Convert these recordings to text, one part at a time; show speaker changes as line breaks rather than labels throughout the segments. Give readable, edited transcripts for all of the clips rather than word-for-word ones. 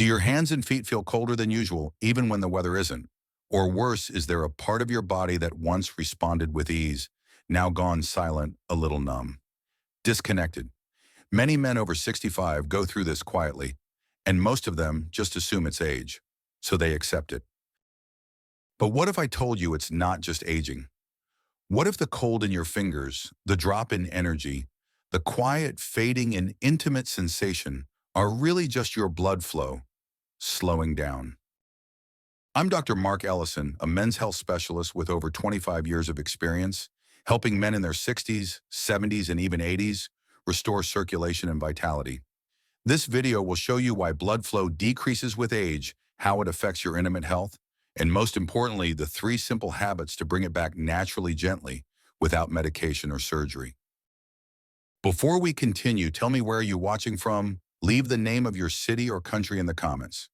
Do your hands and feet feel colder than usual, even when the weather isn't? Or worse, is there a part of your body that once responded with ease, now gone silent, a little numb? Disconnected. Many men over 65 go through this quietly, and most of them just assume it's age, so they accept it. But what if I told you it's not just aging? What if the cold in your fingers, the drop in energy, the quiet fading and intimate sensation are really just your blood flow slowing down? I'm Dr. Mark Ellison, a men's health specialist with over 25 years of experience, helping men in their 60s, 70s, and even 80s restore circulation and vitality. This video will show you why blood flow decreases with age, how it affects your intimate health, and most importantly, the 3 simple habits to bring it back naturally gently without medication or surgery. Before we continue, tell me where you're watching from. Leave the name of your city or country in the comments.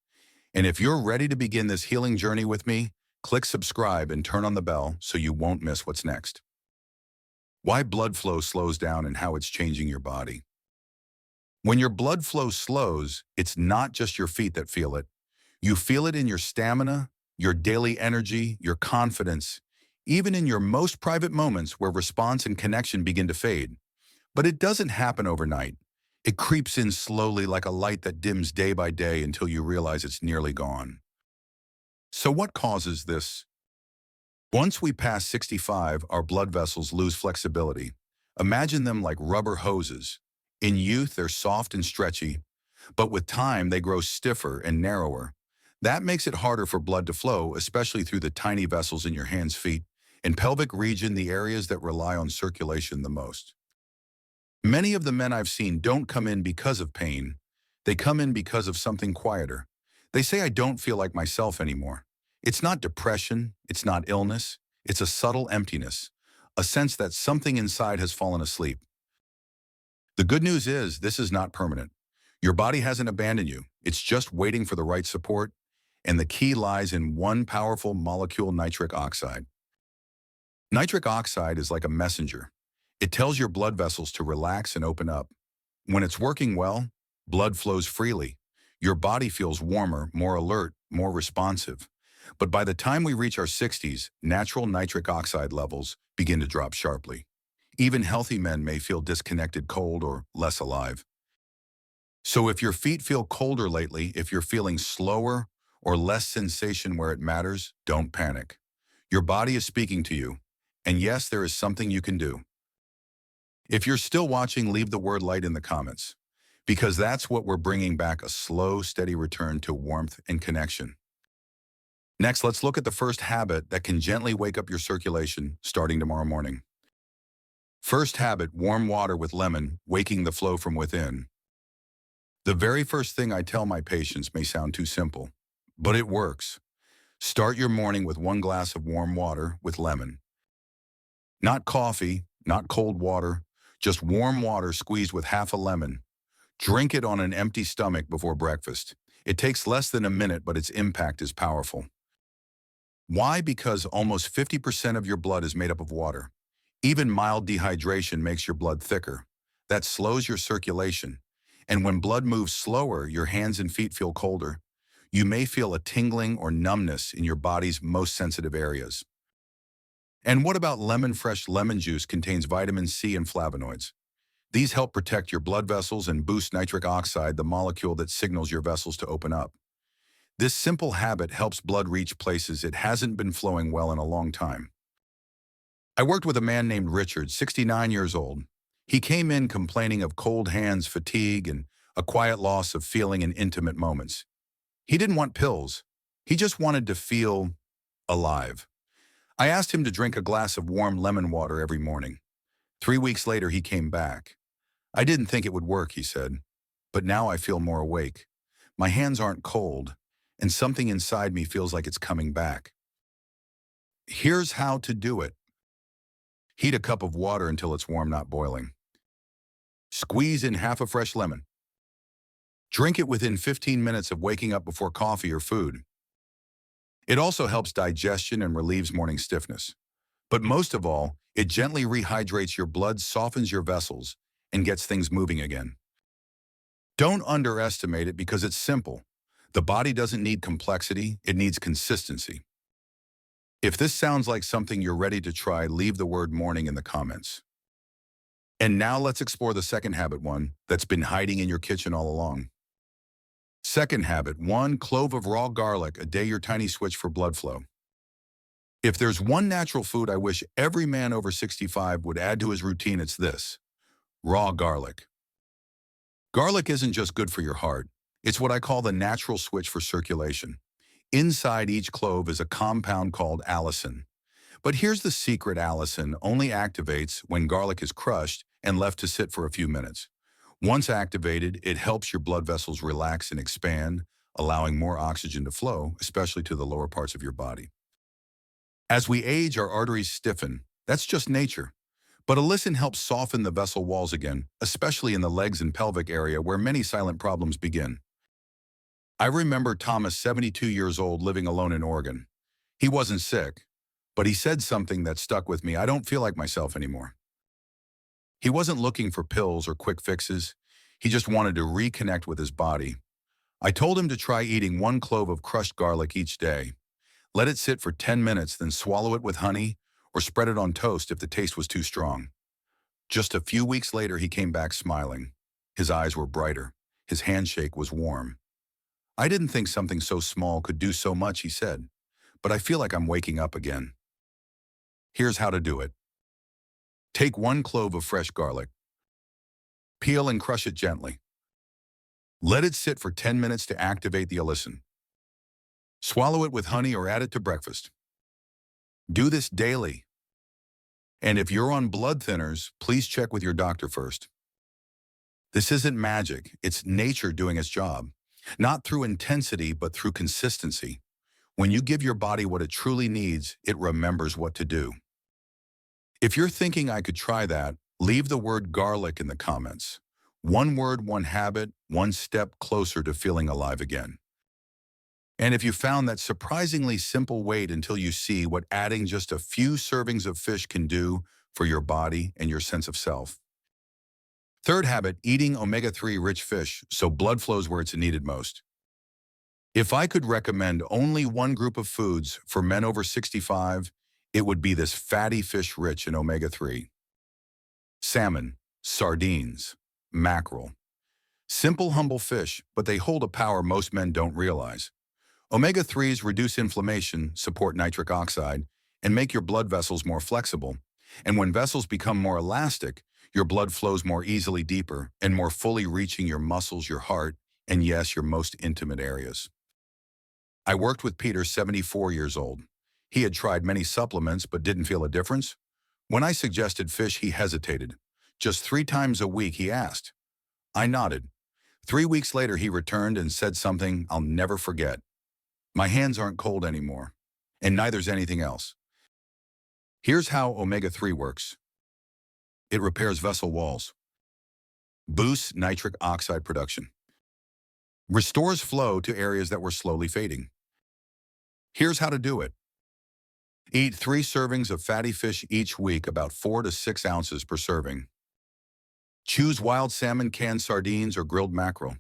And if you're ready to begin this healing journey with me, click subscribe and turn on the bell so you won't miss what's next. Why blood flow slows down and how it's changing your body. When your blood flow slows, it's not just your feet that feel it. You feel it in your stamina, your daily energy, your confidence, even in your most private moments where response and connection begin to fade. But it doesn't happen overnight. It creeps in slowly like a light that dims day by day until you realize it's nearly gone. So what causes this? Once we pass 65, our blood vessels lose flexibility. Imagine them like rubber hoses. In youth, they're soft and stretchy, but with time, they grow stiffer and narrower. That makes it harder for blood to flow, especially through the tiny vessels in your hands, feet, and pelvic region, the areas that rely on circulation the most. Many of the men I've seen don't come in because of pain. They come in because of something quieter. They say, I don't feel like myself anymore. It's not depression, it's not illness, it's a subtle emptiness, a sense that something inside has fallen asleep. The good news is this is not permanent. Your body hasn't abandoned you. It's just waiting for the right support, and the key lies in one powerful molecule, nitric oxide. Nitric oxide is like a messenger. It tells your blood vessels to relax and open up. When it's working well, blood flows freely. Your body feels warmer, more alert, more responsive. But by the time we reach our 60s, natural nitric oxide levels begin to drop sharply. Even healthy men may feel disconnected, cold, or less alive. So if your feet feel colder lately, if you're feeling slower or less sensation where it matters, don't panic. Your body is speaking to you. And yes, there is something you can do. If you're still watching, leave the word light in the comments, because that's what we're bringing back, a slow, steady return to warmth and connection. Next, let's look at the first habit that can gently wake up your circulation starting tomorrow morning. First habit, warm water with lemon, waking the flow from within. The very first thing I tell my patients may sound too simple, but it works. Start your morning with 1 glass of warm water with lemon. Not coffee, not cold water, just warm water squeezed with half a lemon. Drink it on an empty stomach before breakfast. It takes less than a minute, but its impact is powerful. Why? Because almost 50% of your blood is made up of water. Even mild dehydration makes your blood thicker. That slows your circulation. And when blood moves slower, your hands and feet feel colder. You may feel a tingling or numbness in your body's most sensitive areas. And what about lemon? Fresh lemon juice contains vitamin C and flavonoids. These help protect your blood vessels and boost nitric oxide, the molecule that signals your vessels to open up. This simple habit helps blood reach places it hasn't been flowing well in a long time. I worked with a man named Richard, 69 years old. He came in complaining of cold hands, fatigue, and a quiet loss of feeling in intimate moments. He didn't want pills. He just wanted to feel alive. I asked him to drink a glass of warm lemon water every morning. 3 weeks later, he came back. I didn't think it would work, he said, but now I feel more awake. My hands aren't cold, and something inside me feels like it's coming back. Here's how to do it. Heat a cup of water until it's warm, not boiling. Squeeze in half a fresh lemon. Drink it within 15 minutes of waking up before coffee or food. It also helps digestion and relieves morning stiffness. But most of all, it gently rehydrates your blood, softens your vessels, and gets things moving again. Don't underestimate it because it's simple. The body doesn't need complexity, it needs consistency. If this sounds like something you're ready to try, leave the word morning in the comments. And now let's explore the second habit, one that's been hiding in your kitchen all along. Second habit, 1 clove of raw garlic a day, your tiny switch for blood flow. If there's one natural food I wish every man over 65 would add to his routine, it's this: raw garlic. Garlic isn't just good for your heart, it's what I call the natural switch for circulation. Inside each clove is a compound called allicin. But here's the secret: allicin only activates when garlic is crushed and left to sit for a few minutes. Once activated, it helps your blood vessels relax and expand, allowing more oxygen to flow, especially to the lower parts of your body. As we age, our arteries stiffen. That's just nature. But Ellison helps soften the vessel walls again, especially in the legs and pelvic area where many silent problems begin. I remember Thomas, 72 years old, living alone in Oregon. He wasn't sick, but he said something that stuck with me: "I don't feel like myself anymore." He wasn't looking for pills or quick fixes. He just wanted to reconnect with his body. I told him to try eating 1 clove of crushed garlic each day. Let it sit for 10 minutes, then swallow it with honey or spread it on toast if the taste was too strong. Just a few weeks later, he came back smiling. His eyes were brighter. His handshake was warm. "I didn't think something so small could do so much," he said, "but I feel like I'm waking up again." Here's how to do it. Take 1 clove of fresh garlic. Peel and crush it gently. Let it sit for 10 minutes to activate the allicin. Swallow it with honey or add it to breakfast. Do this daily. And if you're on blood thinners, please check with your doctor first. This isn't magic, it's nature doing its job. Not through intensity, but through consistency. When you give your body what it truly needs, it remembers what to do. If you're thinking I could try that, leave the word garlic in the comments. One word, one habit, one step closer to feeling alive again. And if you found that surprisingly simple, wait until you see what adding just a few servings of fish can do for your body and your sense of self. Third habit, eating omega-3 rich fish so blood flows where it's needed most. If I could recommend only one group of foods for men over 65, it would be this fatty fish rich in omega-3. Salmon, sardines, mackerel. Simple, humble fish, but they hold a power most men don't realize. Omega-3s reduce inflammation, support nitric oxide, and make your blood vessels more flexible. And when vessels become more elastic, your blood flows more easily, deeper, and more fully, reaching your muscles, your heart, and yes, your most intimate areas. I worked with Peter, 74 years old. He had tried many supplements but didn't feel a difference. When I suggested fish, he hesitated. Just 3 times a week, he asked. I nodded. 3 weeks later, he returned and said something I'll never forget. "My hands aren't cold anymore, and neither's anything else." Here's how omega-3 works. It repairs vessel walls, boosts nitric oxide production, restores flow to areas that were slowly fading. Here's how to do it. Eat 3 servings of fatty fish each week, about 4 to 6 ounces per serving. Choose wild salmon, canned sardines, or grilled mackerel.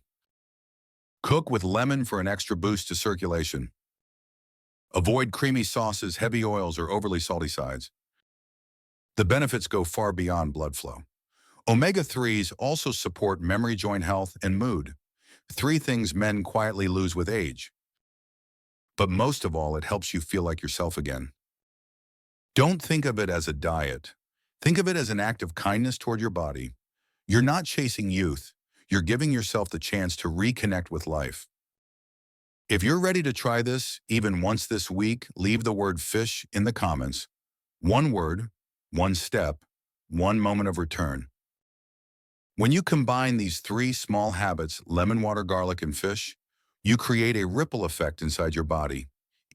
Cook with lemon for an extra boost to circulation. Avoid creamy sauces, heavy oils, or overly salty sides. The benefits go far beyond blood flow. Omega-3s also support memory, joint health, and mood. 3 things men quietly lose with age. But most of all, it helps you feel like yourself again. Don't think of it as a diet. Think of it as an act of kindness toward your body. You're not chasing youth. You're giving yourself the chance to reconnect with life. If you're ready to try this, even once this week, leave the word fish in the comments. One word, one step, one moment of return. When you combine these 3 small habits, lemon water, garlic, and fish, you create a ripple effect inside your body.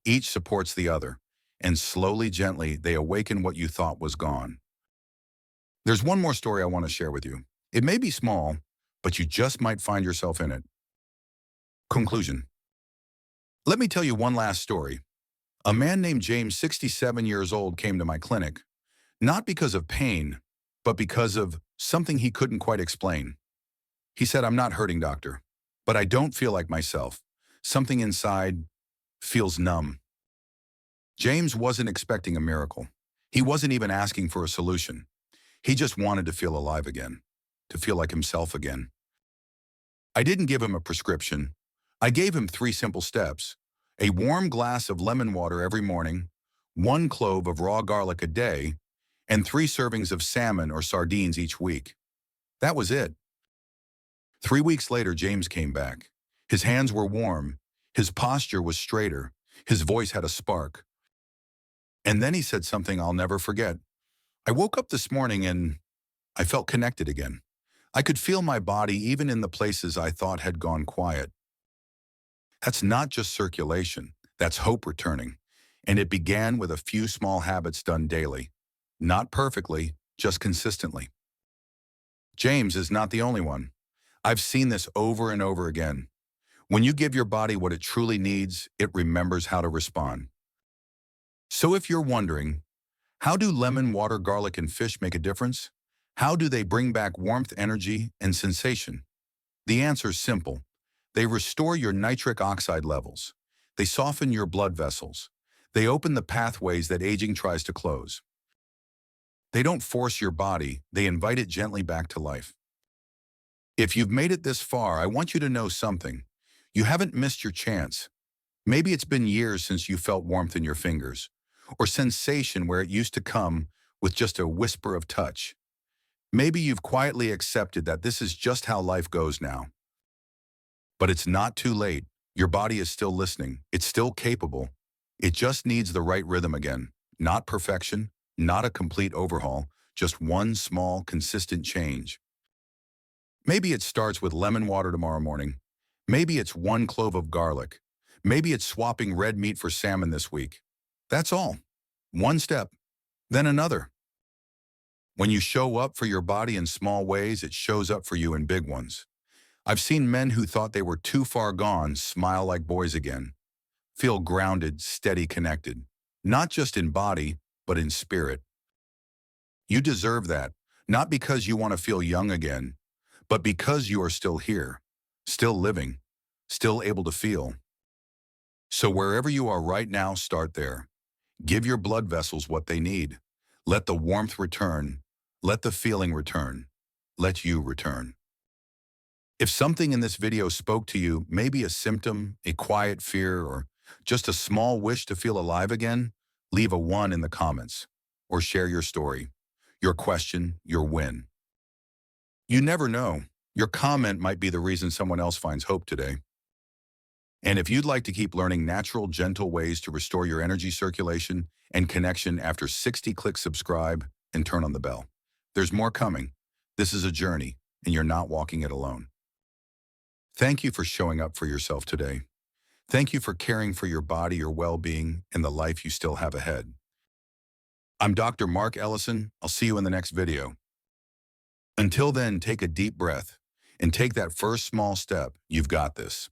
Each supports the other, and slowly, gently, they awaken what you thought was gone. There's one more story I want to share with you. It may be small, but you just might find yourself in it. Conclusion. Let me tell you one last story. A man named James, 67 years old, came to my clinic, not because of pain, but because of something he couldn't quite explain. He said, "I'm not hurting, doctor, but I don't feel like myself. Something inside feels numb. James wasn't expecting a miracle. He wasn't even asking for a solution. He just wanted to feel alive again, to feel like himself again. I didn't give him a prescription. I gave him 3 simple steps: a warm glass of lemon water every morning, 1 clove of raw garlic a day, and 3 servings of salmon or sardines each week. That was it. 3 weeks later, James came back. His hands were warm, his posture was straighter, his voice had a spark. And then he said something I'll never forget. I woke up this morning and I felt connected again. I could feel my body even in the places I thought had gone quiet. That's not just circulation, that's hope returning. And it began with a few small habits done daily. Not perfectly, just consistently. James is not the only one. I've seen this over and over again. When you give your body what it truly needs, it remembers how to respond. So if you're wondering, how do lemon, water, garlic, and fish make a difference? How do they bring back warmth, energy, and sensation? The answer is simple. They restore your nitric oxide levels. They soften your blood vessels. They open the pathways that aging tries to close. They don't force your body, they invite it gently back to life. If you've made it this far, I want you to know something. You haven't missed your chance. Maybe it's been years since you felt warmth in your fingers, or sensation where it used to come with just a whisper of touch. Maybe you've quietly accepted that this is just how life goes now. But it's not too late. Your body is still listening. It's still capable. It just needs the right rhythm again. Not perfection, not a complete overhaul, just one small, consistent change. Maybe it starts with lemon water tomorrow morning. Maybe it's 1 clove of garlic. Maybe it's swapping red meat for salmon this week. That's all. One step, then another. When you show up for your body in small ways, it shows up for you in big ones. I've seen men who thought they were too far gone smile like boys again. Feel grounded, steady, connected. Not just in body, but in spirit. You deserve that, not because you want to feel young again, but because you are still here, still living, still able to feel. So wherever you are right now, start there. Give your blood vessels what they need. Let the warmth return. Let the feeling return. Let you return. If something in this video spoke to you, maybe a symptom, a quiet fear, or just a small wish to feel alive again, leave a 1 in the comments or share your story, your question, your win. You never know. Your comment might be the reason someone else finds hope today. And if you'd like to keep learning natural, gentle ways to restore your energy circulation and connection after 60, click subscribe and turn on the bell. There's more coming. This is a journey, and you're not walking it alone. Thank you for showing up for yourself today. Thank you for caring for your body, your well-being, and the life you still have ahead. I'm Dr. Mark Ellison. I'll see you in the next video. Until then, take a deep breath and take that first small step. You've got this.